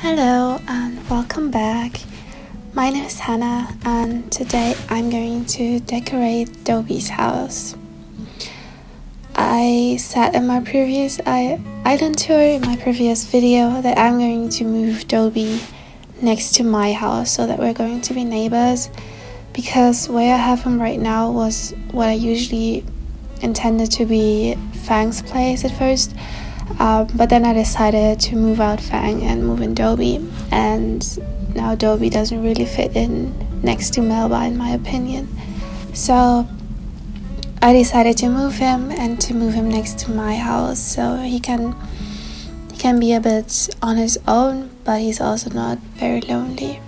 Hello and welcome back. My name is Hannah and today I'm going to decorate Dobie's house. I said in my previous island tour in my previous video that I'm going to move Dobie next to my house so that we're going to be neighbors, because where I have him right now was what I usually intended to be Fang's place at first. But then I decided to move out Fang and move in Dobie, and now Dobie doesn't really fit in next to Melba in my opinion. So I decided to move him and to move him next to my house so he can be a bit on his own, but he's also not very lonely.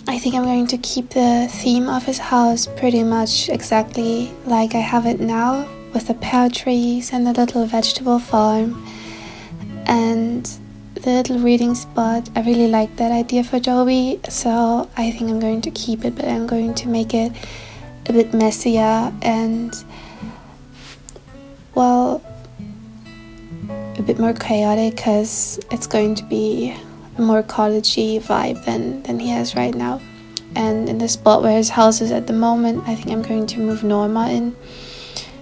I think I'm going to keep the theme of his house pretty much exactly like I have it now, with the pear trees and the little vegetable farm and the little reading spot. I really like that idea for Dobie, so I think I'm going to keep it, but I'm going to make it a bit messier and, well, a bit more chaotic, because it's going to be a more collegey vibe than he has right now. And in the spot where his house is at the moment, I think I'm going to move Norma in,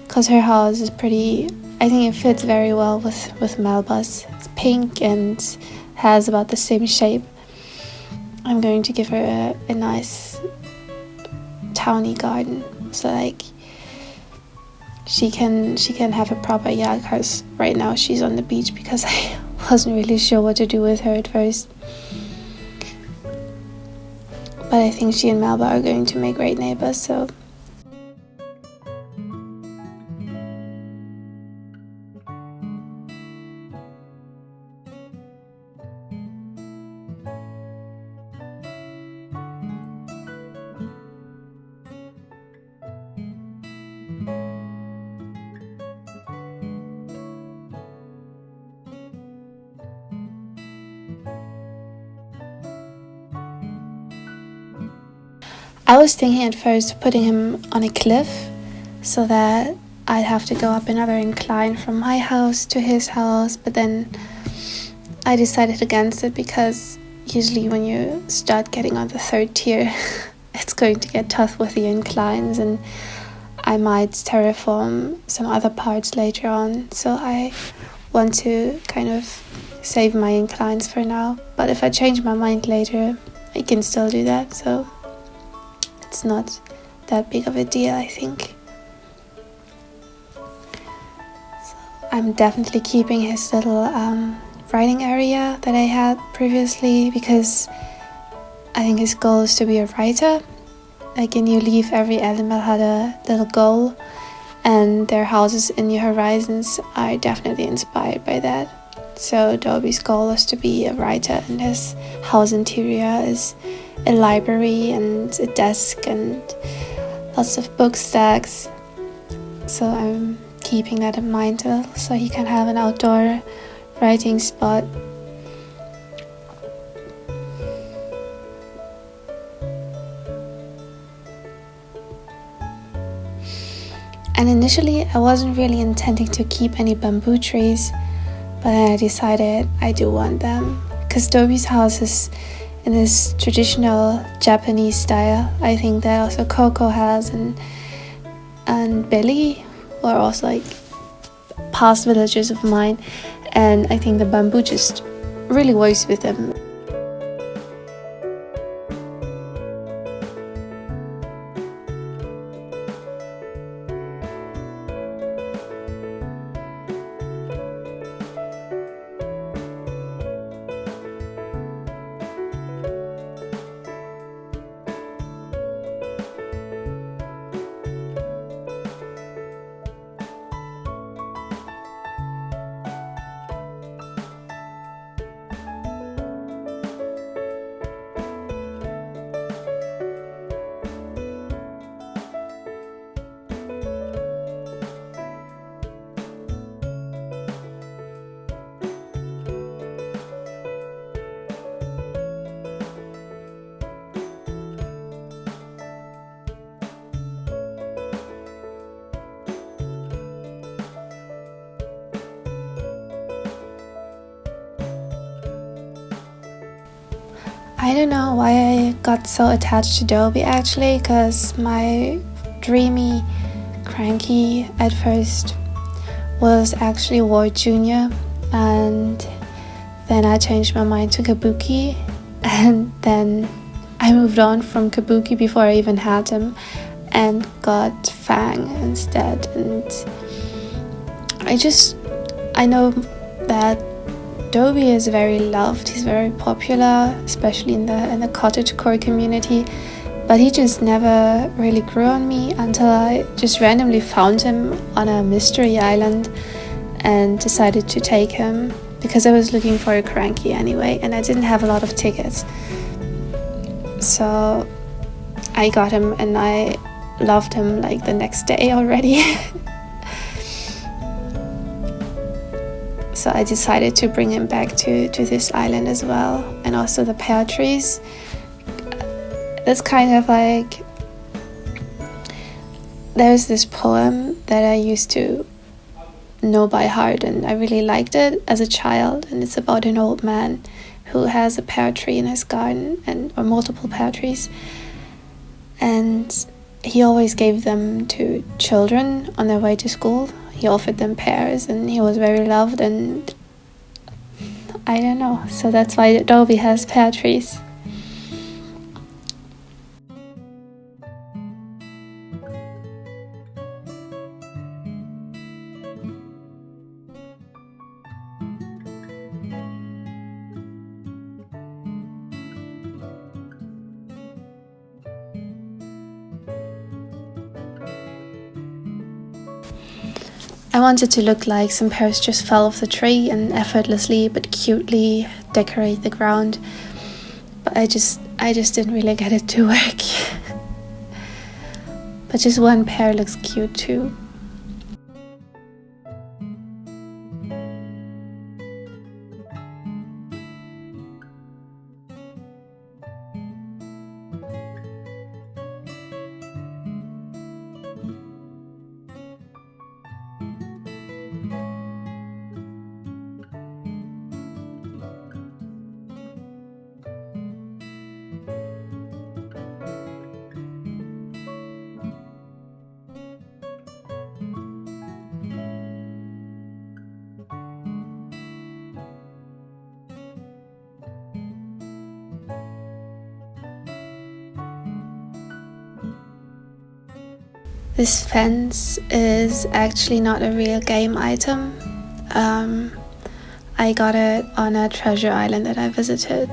because her house is pretty, I think it fits very well with Melba's. It's pink and has about the same shape. I'm going to give her a nice towny garden, so like she can have a proper yard, because right now she's on the beach because I wasn't really sure what to do with her at first. But I think she and Melba are going to make great neighbors, so I was thinking at first of putting him on a cliff so that I'd have to go up another incline from my house to his house, but then I decided against it, because usually when you start getting on the third tier it's going to get tough with the inclines, and I might terraform some other parts later on, so I want to kind of save my inclines for now. But if I change my mind later, I can still do that, so it's not that big of a deal, I think. So I'm definitely keeping his little writing area that I had previously, because I think his goal is to be a writer. Like in New Leaf, every animal had a little goal, and their houses in New Horizons are definitely inspired by that. So Dobie's goal is to be a writer, and his house interior is a library and a desk and lots of book stacks. So I'm keeping that in mind so he can have an outdoor writing spot. And initially I wasn't really intending to keep any bamboo trees, but I decided I do want them, because Dobie's house is in this traditional Japanese style. I think that also Coco has, and Billy were also like past villagers of mine, and I think the bamboo just really works with them. I don't know why I got so attached to Dobie actually, because my dreamy cranky at first was actually Ward Jr. and then I changed my mind to Kabuki, and then I moved on from Kabuki before I even had him and got Fang instead. And I know that Dobie is very loved, he's very popular, especially in the cottagecore community, but he just never really grew on me until I just randomly found him on a mystery island and decided to take him because I was looking for a cranky anyway and I didn't have a lot of tickets. So I got him and I loved him like the next day already. So I decided to bring him back to this island as well, and also the pear trees. That's kind of like, there's this poem that I used to know by heart and I really liked it as a child, and it's about an old man who has a pear tree in his garden, or multiple pear trees, and he always gave them to children on their way to school. He offered them pears and he was very loved, and I don't know, so that's why Dobie has pear trees. I wanted to look like some pears just fell off the tree and effortlessly but cutely decorate the ground, but I just didn't really get it to work. But just one pear looks cute too. This fence is actually not a real game item. I got it on a treasure island that I visited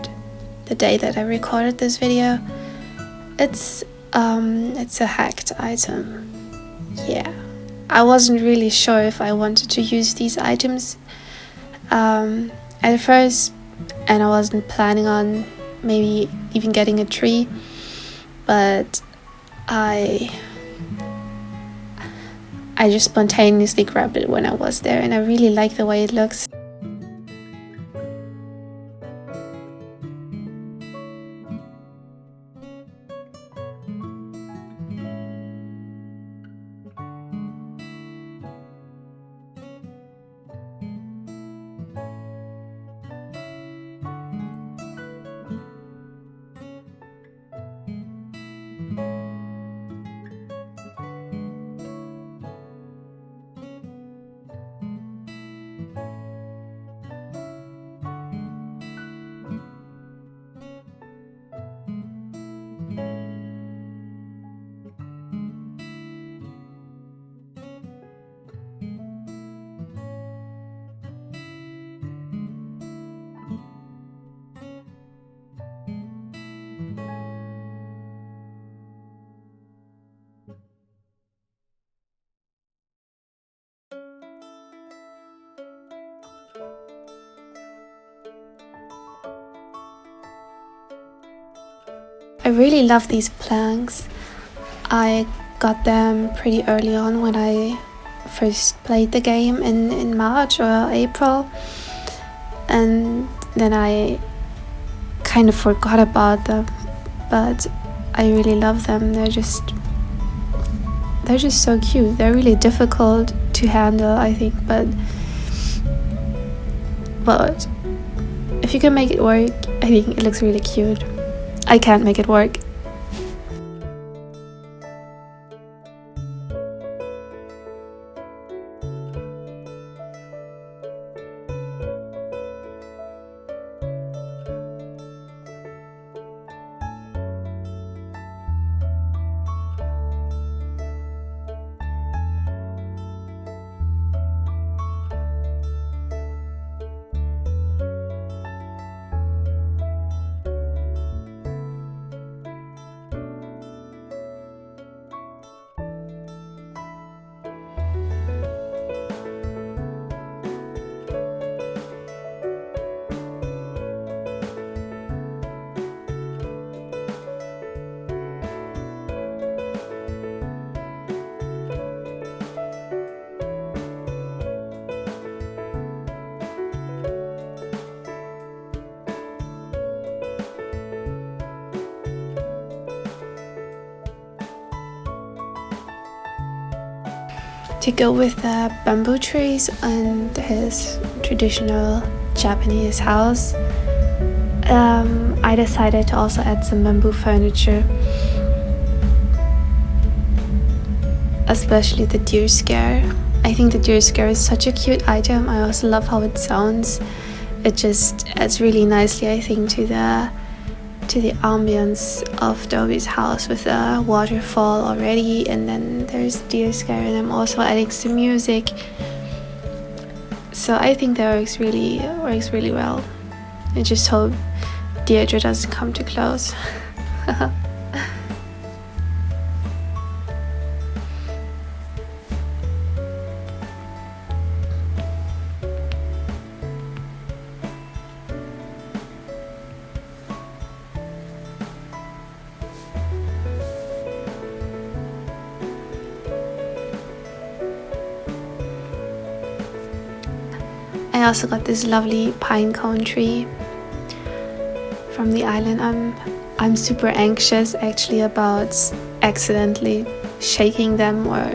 the day that I recorded this video. It's a hacked item. Yeah, I wasn't really sure if I wanted to use these items at first, and I wasn't planning on maybe even getting a tree, but I just spontaneously grabbed it when I was there, and I really like the way it looks. I really love these planks. I got them pretty early on when I first played the game in March or April, and then I kind of forgot about them, but I really love them. They're just so cute. They're really difficult to handle, I think, but if you can make it work, I think it looks really cute. I can't make it work. To go with the bamboo trees and his traditional Japanese house, I decided to also add some bamboo furniture, especially the deer scare. I think the deer scare is such a cute item. I also love how it sounds. It just adds really nicely, I think, to the ambience of Dobie's house with a waterfall already, and then there's deer scare, and I'm also adding some music. So I think that works really well. I just hope Deirdre doesn't come too close. I also got this lovely pine cone tree from the island. I'm super anxious actually about accidentally shaking them or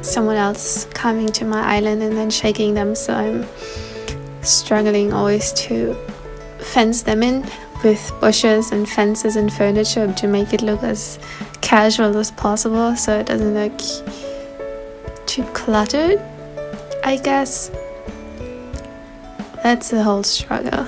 someone else coming to my island and then shaking them, so I'm struggling always to fence them in with bushes and fences and furniture to make it look as casual as possible so it doesn't look too cluttered, I guess. That's a whole struggle.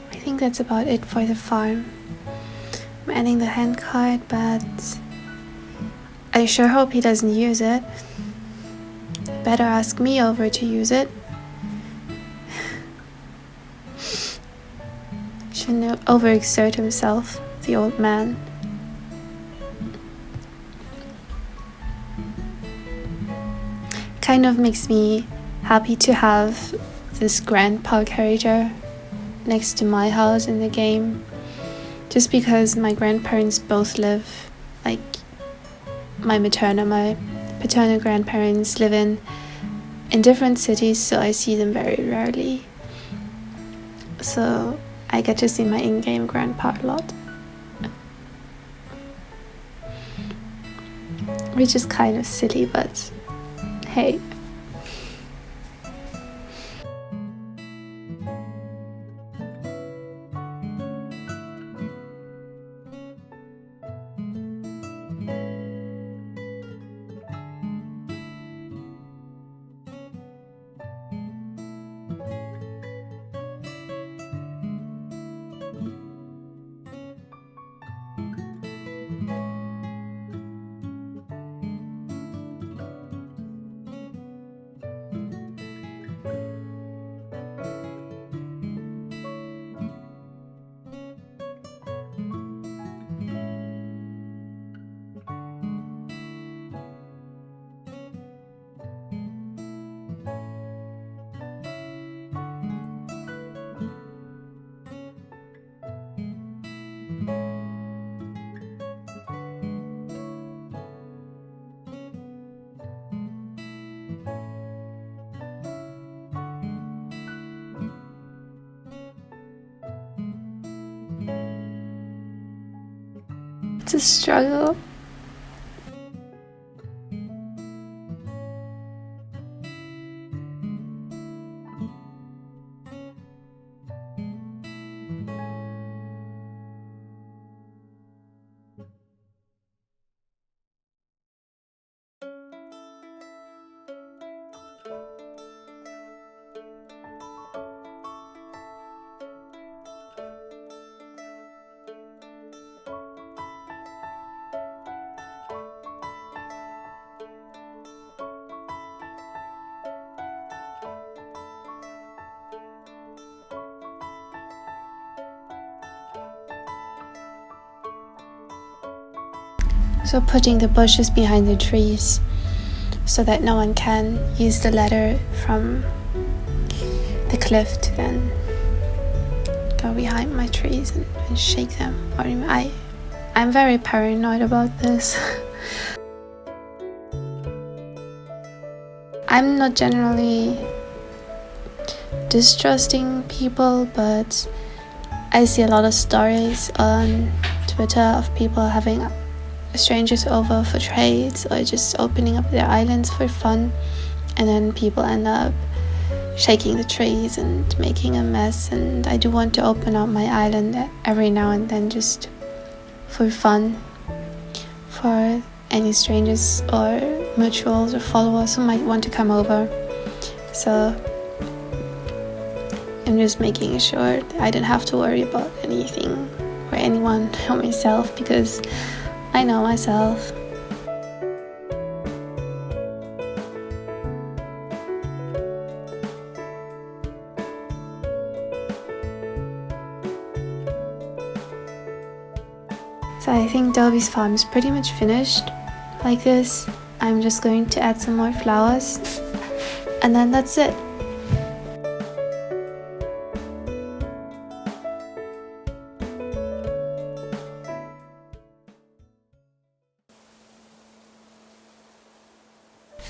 I think that's about it for the farm. I'm adding the hand cart, but I sure hope he doesn't use it. Better ask me over to use it. Shouldn't overexert himself, the old man. Kind of makes me happy to have this grandpa character next to my house in the game, just because my grandparents both live, like my paternal grandparents live in different cities, so I see them very rarely, so I get to see my in-game grandpa a lot, which is kind of silly, but hey. It's a struggle. So putting the bushes behind the trees so that no one can use the ladder from the cliff to then go behind my trees and shake them. Or I'm very paranoid about this. I'm not generally distrusting people, but I see a lot of stories on Twitter of people having strangers over for trades or just opening up their islands for fun, and then people end up shaking the trees and making a mess. And I do want to open up my island every now and then just for fun, for any strangers or mutuals or followers who might want to come over. So I'm just making sure that I don't have to worry about anything or anyone or myself, because I know myself. So I think Dobie's farm is pretty much finished like this. I'm just going to add some more flowers and then that's it.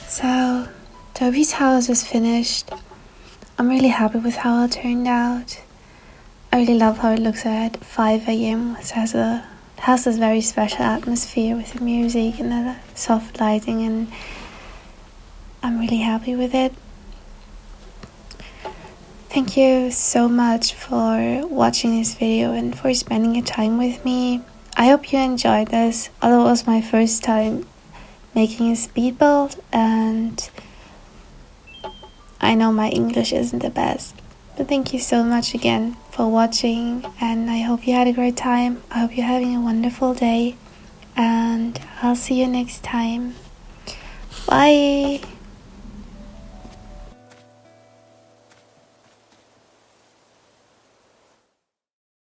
So Dobie's house is finished. I'm really happy with how it turned out. I really love how it looks at 5 AM. It has this very special atmosphere with the music and the soft lighting, and I'm really happy with it. Thank you so much for watching this video and for spending your time with me. I hope you enjoyed this, although it was my first time making a speed build, and I know my English isn't the best, but thank you so much again for watching, and I hope you had a great time. I hope you're having a wonderful day, and I'll see you next time. Bye.